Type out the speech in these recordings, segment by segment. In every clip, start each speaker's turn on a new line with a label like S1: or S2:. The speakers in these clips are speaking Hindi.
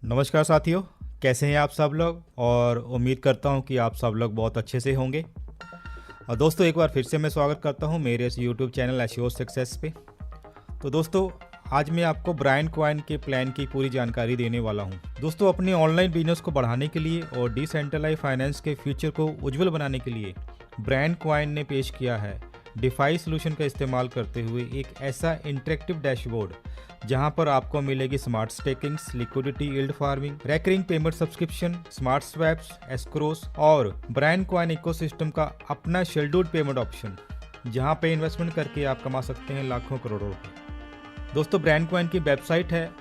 S1: नमस्कार साथियों, कैसे हैं आप सब लोग। और उम्मीद करता हूं कि आप सब लोग बहुत अच्छे से होंगे। और दोस्तों एक बार फिर से मैं स्वागत करता हूं मेरे इस यूट्यूब चैनल एश्योर सक्सेस पे। तो दोस्तों आज मैं आपको ब्रांड कॉइन के प्लान की पूरी जानकारी देने वाला हूं। दोस्तों अपने ऑनलाइन बिजनेस को बढ़ाने के लिए और डिसेंट्रलाइज फाइनेंस के फ्यूचर को उज्जवल बनाने के लिए ब्रांड कॉइन ने पेश किया है डिफाई सोल्यूशन का इस्तेमाल करते हुए एक ऐसा इंटरेक्टिव डैशबोर्ड जहां पर आपको मिलेगी smart stakings, liquidity, yield farming, recurring payment subscription, smart swaps, escrows और ब्रांड कॉइन इकोसिस्टम का अपना शेड्यूल्ड पेमेंट ऑप्शन, जहां पे इन्वेस्टमेंट करके आप कमा सकते हैं लाखों करोड़ों रुपए। दोस्तों ब्रांड कॉइन की वेबसाइट है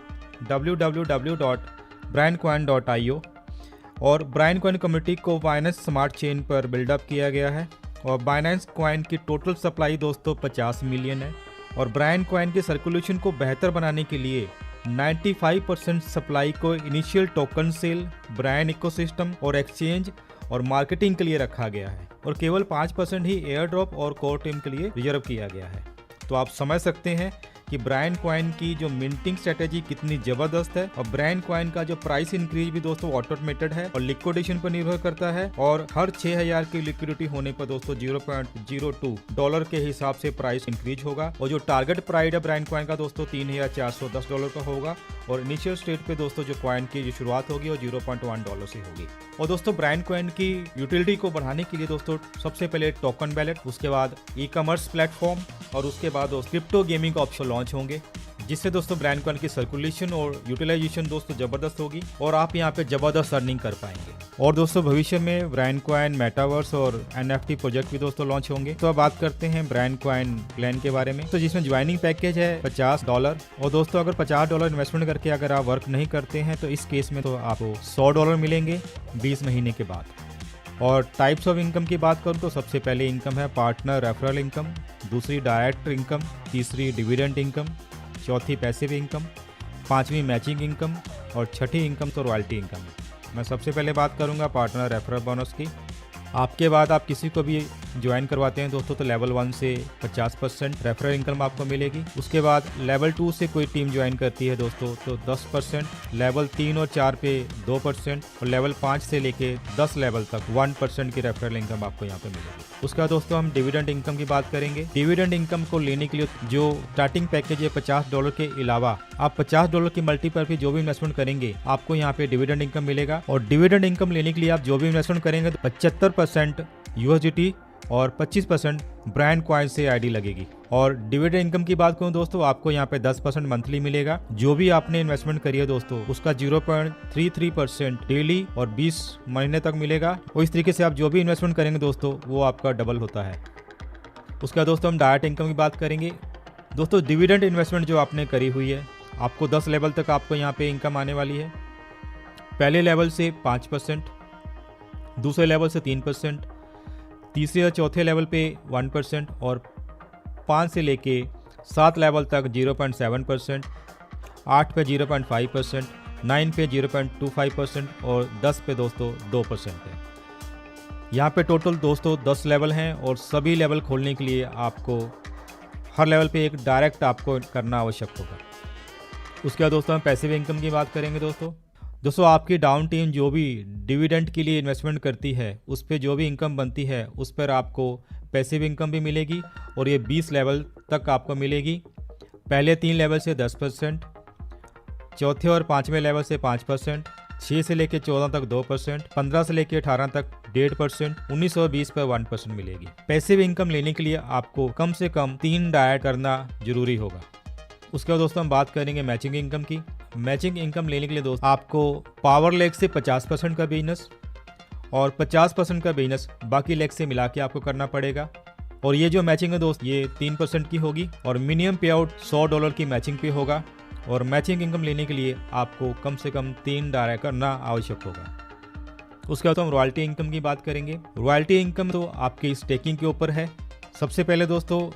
S1: www.brandcoin.io और ब्रांड कॉइन कम्युनिटी को बाइनेंस स्मार्ट चेन पर बिल्डअप किया गया है और बाइनेंस कॉइन की टोटल सप्लाई दोस्तों 50 मिलियन है और ब्रांड कॉइन के सर्कुलेशन को बेहतर बनाने के लिए 95% सप्लाई को initial token sale, brand ecosystem और एक्सचेंज और मार्केटिंग के लिए रखा गया है और केवल 5% ही एयर ड्रॉप और कोर टीम के लिए रिजर्व किया गया है। तो आप समझ सकते हैं कि ब्रांड कॉइन की जो मिंटिंग स्ट्रेटेजी कितनी जबरदस्त है और ब्रांड कॉइन का जो प्राइस इंक्रीज भी दोस्तों ऑटोमेटेड है और लिक्विडेशन पर निर्भर करता है और हर 6000 की लिक्विडिटी होने पर दोस्तों $0.02 के हिसाब से प्राइस इंक्रीज होगा और जो टारगेट प्राइस है ब्रांड कॉइन का दोस्तों $3410 का होगा और इनिशियल स्टेट पे दोस्तों जो कॉइन की जो शुरुआत होगी वो $0.1 से होगी। और दोस्तों ब्रांड कॉइन की यूटिलिटी को बढ़ाने के लिए दोस्तों सबसे पहले टोकन वैलेट, उसके बाद ई कॉमर्स प्लेटफॉर्म और उसके बाद क्रिप्टो गेमिंग ऑप्शन लॉन्च होंगे, जिससे दोस्तों ब्रांड कॉइन की सर्कुलेशन और यूटिलाइजेशन दोस्तों जबरदस्त होगी और आप यहाँ पे जबरदस्त अर्निंग कर पाएंगे। और दोस्तों भविष्य में ब्रांड कॉइन, मेटावर्स और NFT प्रोजेक्ट भी दोस्तों लॉन्च होंगे। तो अब बात करते हैं ब्रांड कॉइन प्लान के बारे में। तो जिसमें ज्वाइनिंग पैकेज है $50 और दोस्तों अगर $50 इन्वेस्टमेंट करके अगर आप वर्क नहीं करते हैं तो इस केस में तो आपको $100 मिलेंगे 20 महीने के बाद। और टाइप्स ऑफ इनकम की बात करूँ तो सबसे पहले इनकम है पार्टनर रेफरल इनकम, दूसरी डायरेक्ट इनकम, तीसरी डिविडेंड इनकम, चौथी पैसिव इनकम, पांचवी मैचिंग इनकम और छठी इनकम तो रॉयल्टी इनकम। मैं सबसे पहले बात करूंगा पार्टनर रेफरल बोनस की। आपके बाद आप किसी को भी ज्वाइन करवाते हैं दोस्तों तो लेवल 1 से 50% रेफरल इनकम आपको मिलेगी। उसके बाद लेवल 2 से कोई टीम ज्वाइन करती है दोस्तों तो 10%, लेवल 3 और 4 पे 2% और लेवल 5 से लेके 10 लेवल तक 1% की रेफरल इनकम आपको यहाँ पे मिलेगी। उसके बाद दोस्तों हम डिविडेंड इनकम की बात करेंगे। डिविडेंड इनकम को लेने के लिए जो स्टार्टिंग पैकेज है $50 के अलावा आप $50 की मल्टी पर भी जो भी इन्वेस्टमेंट करेंगे आपको यहाँ पे डिविडेंड इनकम मिलेगा। और डिविडेंड इनकम लेने के लिए आप जो भी इन्वेस्टमेंट करेंगे तो 75% USDT और 25% ब्रांड कॉइन से आईडी लगेगी। और डिविडेंड इनकम की बात करूं दोस्तों आपको यहाँ पे 10% मंथली मिलेगा। जो भी आपने इन्वेस्टमेंट करी है दोस्तों उसका 0.33% डेली और 20 महीने तक मिलेगा। और इस तरीके से आप जो भी इन्वेस्टमेंट करेंगे दोस्तों वो आपका डबल होता है। उसके बाद दोस्तों हम डायरेक्ट इनकम की बात करेंगे। दोस्तों डिविडेंड इन्वेस्टमेंट जो आपने करी हुई है आपको 10 लेवल तक आपको यहाँ पे इनकम आने वाली है। पहले लेवल से 5%, दूसरे लेवल से 3%, तीसरे और चौथे लेवल पे 1% और 5 से लेके 7 लेवल तक 0.7%, 8 पे 0.5%, 9 पे 0.25% और 10 पे दोस्तों 2% है। यहाँ पे टोटल दोस्तों 10 लेवल हैं और सभी लेवल खोलने के लिए आपको हर लेवल पे एक डायरेक्ट आपको करना आवश्यक होगा। उसके बाद दोस्तों हम पैसिव इनकम की बात करेंगे। दोस्तों आपकी डाउन टीम जो भी डिविडेंड के लिए इन्वेस्टमेंट करती है उस पर जो भी इनकम बनती है उस पर आपको पैसिव इनकम भी मिलेगी और ये 20 लेवल तक आपको मिलेगी। पहले 3 लेवल से 10%, चौथे और 5वें लेवल से 5%, 6 से लेकर 14 तक 2%, 15 से लेकर 18 तक 1.5%, 19 और 20 पर 1% मिलेगी। पैसिव इनकम लेने के लिए आपको कम से कम 3 डायरेक्ट करना जरूरी होगा। उसके बाद दोस्तों हम बात करेंगे मैचिंग इनकम की। मैचिंग इनकम लेने के लिए दोस्तों आपको पावर लेग से 50% का बिजनेस और 50% का बिजनेस बाकी लेग से मिला के आपको करना पड़ेगा। और ये जो मैचिंग है दोस्त ये 3% की होगी और मिनिमम पे आउट $100 की मैचिंग पे होगा। और मैचिंग इनकम लेने के लिए आपको कम से कम 3 डायरेक्ट करना आवश्यक होगा। उसके बाद हम रॉयल्टी इनकम की बात करेंगे। रॉयल्टी इनकम तो आपकी स्टेकिंग के ऊपर है। सबसे पहले दोस्तों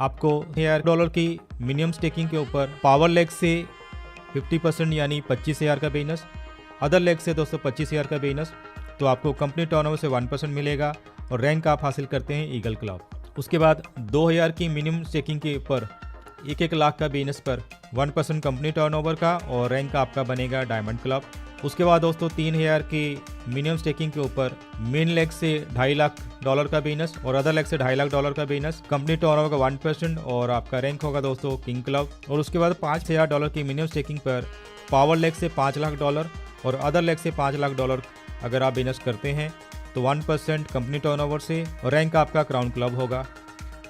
S1: आपको $1000 की मिनिमम स्टेकिंग के ऊपर पावर लेग से 50% यानी 25,000 का बिजनेस, अदर लेग से दोस्तों 25,000 का बिजनेस, तो आपको कंपनी टर्नओवर से 1% मिलेगा और रैंक आप हासिल करते हैं ईगल क्लब। उसके बाद 2000 की मिनिमम स्टेकिंग के ऊपर 1 लाख का बिजनेस पर 1% कंपनी टर्नओवर का और रैंक आपका बनेगा डायमंड क्लब। उसके बाद दोस्तों 3000 की मिनिमम स्टेकिंग के ऊपर मेन लेग से $2.5 लाख का बिजनेस और अदर लेग से $2.5 लाख का बिजनेस, कंपनी टर्नओवर का 1% और आपका रैंक होगा दोस्तों किंग क्लब। और उसके बाद $5000 की मिनिमम स्टेकिंग पर पावर लेग से $5 लाख और अदर लेग से $5 लाख अगर आप बिजनेस करते हैं तो 1% कंपनी टर्नओवर से और रैंक आपका क्राउन क्लब होगा।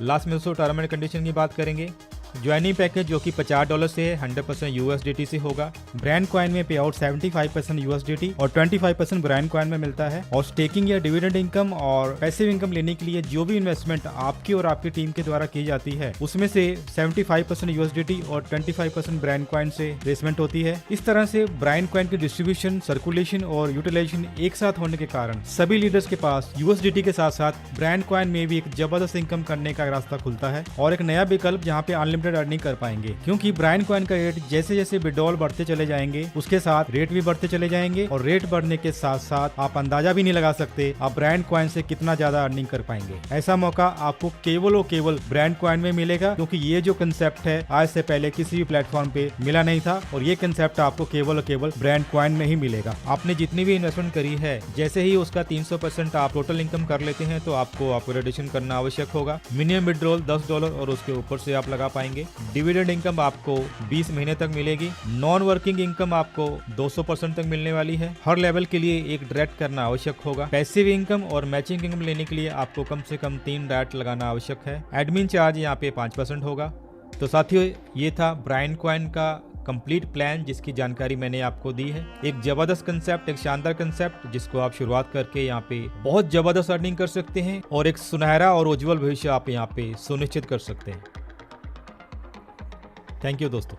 S1: लास्ट में दोस्तों टर्म एंड कंडीशन की बात करेंगे। ज्वाइनिंग पैकेज जो कि $50 से है 100% USDT से होगा। ब्रांड कॉइन में पे आउट 75% USDT और 25% ब्रांड कॉइन में मिलता है। और स्टेकिंग या डिविडेंड इनकम और पैसिव इनकम लेने के लिए जो भी इन्वेस्टमेंट आपकी और आपकी टीम के द्वारा की जाती है उसमें से 75% USDT और 25% ब्रांड कॉइन से रेसमेंट होती है। इस तरह से ब्रांड कॉइन की डिस्ट्रीब्यूशन, सर्कुलेशन और यूटिलाइजेशन एक साथ होने के कारण सभी लीडर्स के पास USDT के साथ साथ ब्रांड कॉइन में भी एक जबरदस्त इनकम करने का रास्ता खुलता है और एक नया विकल्प जहाँ पे अनलिमिटेड अर्निंग कर पाएंगे। क्योंकि ब्रांड कॉइन का रेट जैसे जैसे विड्रॉल बढ़ते चले जाएंगे उसके साथ रेट भी बढ़ते चले जाएंगे और रेट बढ़ने के साथ साथ आप अंदाजा भी नहीं लगा सकते आप ब्रांड कॉइन से कितना ज्यादा अर्निंग कर पाएंगे। ऐसा मौका आपको केवल और केवल ब्रांड कॉइन में मिलेगा, क्योंकि ये जो कंसेप्ट है आज से पहले किसी भी प्लेटफॉर्म पे मिला नहीं था और ये कंसेप्ट आपको केवल और केवल ब्रांड कॉइन में ही मिलेगा। आपने जितनी भी इन्वेस्टमेंट करी है जैसे ही उसका 300% आप टोटल इनकम कर लेते हैं तो आपको अपग्रेडेशन करना आवश्यक होगा। मिनिमम विड्रॉल $10 और उसके ऊपर से आप लगा पाएंगे। डिविडेंड इनकम आपको 20 महीने तक मिलेगी। नॉन वर्किंग इनकम आपको 200% तक मिलने वाली है। हर लेवल के लिए एक डायरेक्ट करना आवश्यक होगा। पैसिव इनकम और मैचिंग इनकम लेने के लिए आपको कम से कम 3 डायरेक्ट लगाना आवश्यक है। एडमिन चार्ज यहाँ पे 5% होगा। तो साथियों ये था ब्रांड कॉइन का कंप्लीट प्लान जिसकी जानकारी मैंने आपको दी है। एक जबरदस्त कंसेप्ट, एक शानदार कंसेप्ट जिसको आप शुरुआत करके यहाँ पे बहुत जबरदस्त अर्निंग कर सकते हैं और एक सुनहरा और उज्जवल भविष्य आप यहाँ पे सुनिश्चित कर सकते हैं। थैंक यू दोस्तों।